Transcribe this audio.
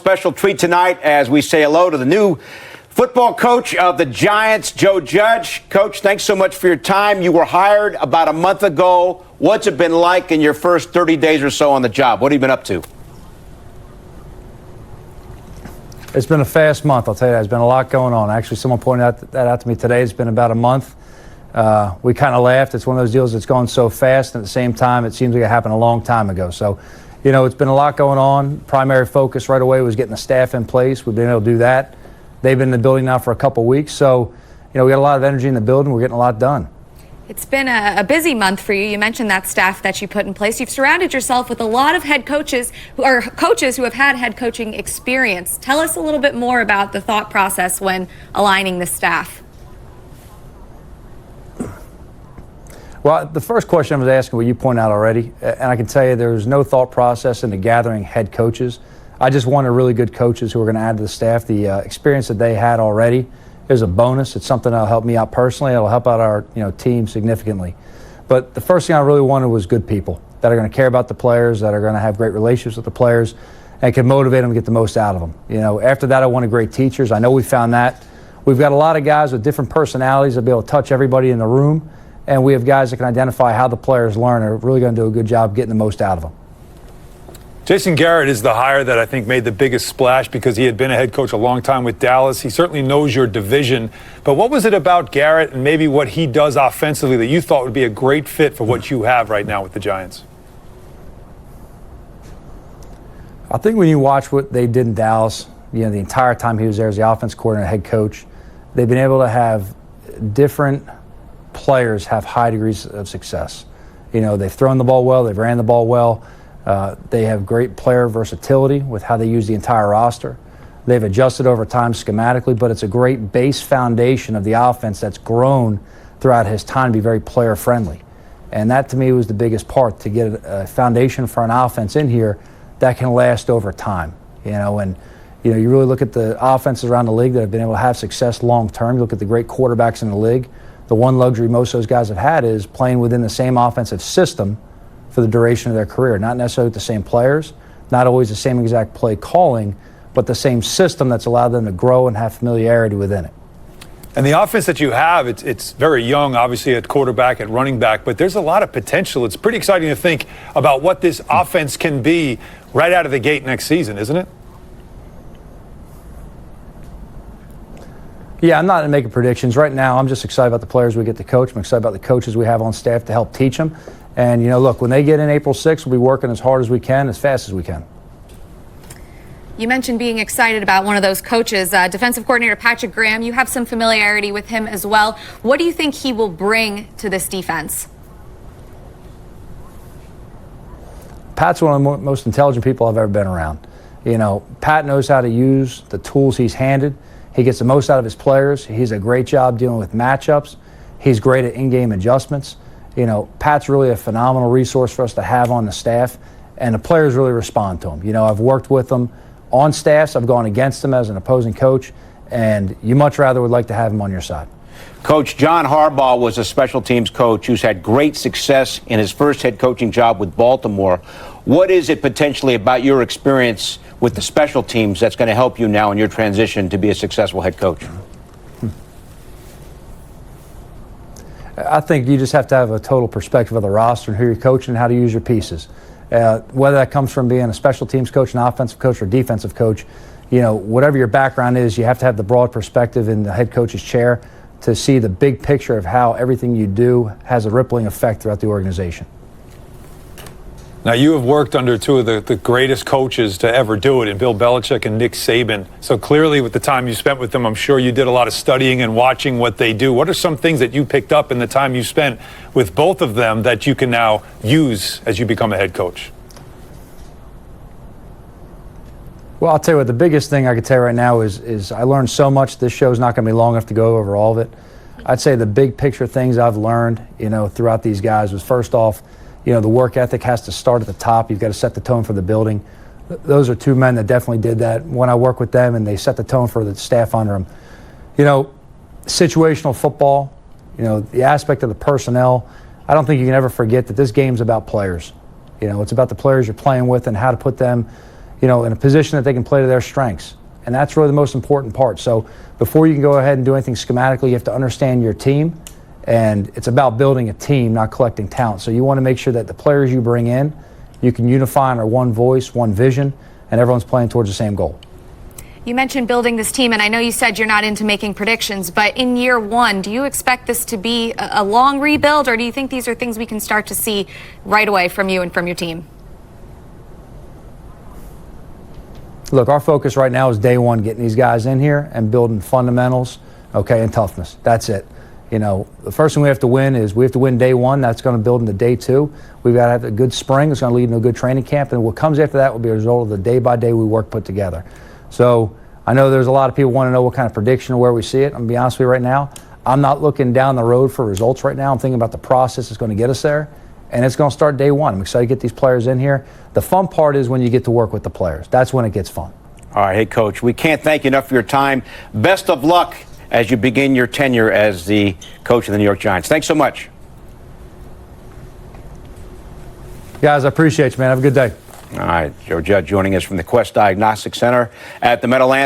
special treat tonight as we say hello to the new football coach of the Giants, Joe Judge. Coach, thanks so much for your time. You were hired about a month ago. What's it been like in your first 30 days or so on the job? What have you been up to? It's been a fast month, I'll tell you that. There's been a lot going on. Actually, someone pointed that out to me today. It's been about a month. We kind of laughed. It's one of those deals that's gone so fast, and at the same time, it seems like it happened a long time ago. So, you know, it's been a lot going on. Primary focus right away was getting the staff in place. We've been able to do that. They've been in the building now for a couple weeks. So, you know, we got a lot of energy in the building. We're getting a lot done. It's been a busy month for you. You mentioned that staff that you put in place. You've surrounded yourself with a lot of head coaches who have had head coaching experience. Tell us a little bit more about the thought process when aligning the staff. Well, the first question I was asking, what you point out already, and I can tell you there's no thought process into gathering head coaches. I just wanted really good coaches who are going to add to the staff. The experience that they had already is a bonus. It's something that'll help me out personally. It'll help out our team significantly. But the first thing I really wanted was good people that are going to care about the players, that are going to have great relationships with the players, and can motivate them to get the most out of them. You know, after that, I wanted great teachers. I know we found that. We've got a lot of guys with different personalities that be able to touch everybody in the room, and we have guys that can identify how the players learn and are really going to do a good job getting the most out of them. Jason Garrett is the hire that I think made the biggest splash because he had been a head coach a long time with Dallas. He certainly knows your division. But what was it about Garrett and maybe what he does offensively that you thought would be a great fit for what you have right now with the Giants? I think when you watch what they did in Dallas, the entire time he was there as the offense coordinator, head coach, they've been able to have different players have high degrees of success. You know, they've thrown the ball well, they've ran the ball well. They have great player versatility with how they use the entire roster. They've adjusted over time schematically, but it's a great base foundation of the offense that's grown throughout his time to be very player friendly. And that to me was the biggest part, to get a foundation for an offense in here that can last over time. And you really look at the offenses around the league that have been able to have success long term. You look at the great quarterbacks in the league. The one luxury most of those guys have had is playing within the same offensive system for the duration of their career. Not necessarily with the same players, not always the same exact play calling, but the same system that's allowed them to grow and have familiarity within it. And the offense that you have, it's very young, obviously, at quarterback, at running back, but there's a lot of potential. It's pretty exciting to think about what this offense can be right out of the gate next season, isn't it? Yeah, I'm not making predictions. Right now, I'm just excited about the players we get to coach. I'm excited about the coaches we have on staff to help teach them. And, look, when they get in April 6th, we'll be working as hard as we can, as fast as we can. You mentioned being excited about one of those coaches, defensive coordinator Patrick Graham. You have some familiarity with him as well. What do you think he will bring to this defense? Pat's one of the most intelligent people I've ever been around. Pat knows how to use the tools he's handed. He gets the most out of his players. He's a great job dealing with matchups. He's great at in-game adjustments. Pat's really a phenomenal resource for us to have on the staff, and the players really respond to him. I've worked with them on staffs. I've gone against them as an opposing coach, and you much rather would like to have him on your side. Coach, John Harbaugh was a special teams coach who's had great success in his first head coaching job with Baltimore. What is it potentially about your experience with the special teams that's going to help you now in your transition to be a successful head coach? I think you just have to have a total perspective of the roster and who you're coaching and how to use your pieces. Whether that comes from being a special teams coach, an offensive coach, or defensive coach, whatever your background is, you have to have the broad perspective in the head coach's chair to see the big picture of how everything you do has a rippling effect throughout the organization. Now, you have worked under two of the greatest coaches to ever do it, in Bill Belichick and Nick Saban. So clearly, with the time you spent with them, I'm sure you did a lot of studying and watching what they do. What are some things that you picked up in the time you spent with both of them that you can now use as you become a head coach? Well, I'll tell you what, the biggest thing I can tell you right now is I learned so much. This show's not going to be long enough to go over all of it. I'd say the big picture things I've learned, throughout these guys was, first off, the work ethic has to start at the top. You've got to set the tone for the building. Those are two men that definitely did that when I work with them, and they set the tone for the staff under them. Situational football, the aspect of the personnel, I don't think you can ever forget that this game's about players. It's about the players you're playing with and how to put them, in a position that they can play to their strengths. And that's really the most important part. So before you can go ahead and do anything schematically, you have to understand your team. And it's about building a team, not collecting talent. So you want to make sure that the players you bring in, you can unify under one voice, one vision, and everyone's playing towards the same goal. You mentioned building this team, and I know you said you're not into making predictions, but in year one, do you expect this to be a long rebuild, or do you think these are things we can start to see right away from you and from your team? Look, our focus right now is day one, getting these guys in here and building fundamentals, okay, and toughness. That's it. The first thing we have to win is we have to win day one. That's going to build into day two. We've got to have a good spring. It's going to lead into a good training camp. And what comes after that will be a result of the day-by-day we work put together. So I know there's a lot of people want to know what kind of prediction or where we see it. I'm going to be honest with you right now. I'm not looking down the road for results right now. I'm thinking about the process that's going to get us there. And it's going to start day one. I'm excited to get these players in here. The fun part is when you get to work with the players. That's when it gets fun. All right, hey, Coach, we can't thank you enough for your time. Best of luck as you begin your tenure as the coach of the New York Giants. Thanks so much. Guys, I appreciate you, man. Have a good day. All right, Joe Judd joining us from the Quest Diagnostic Center at the Meadowlands.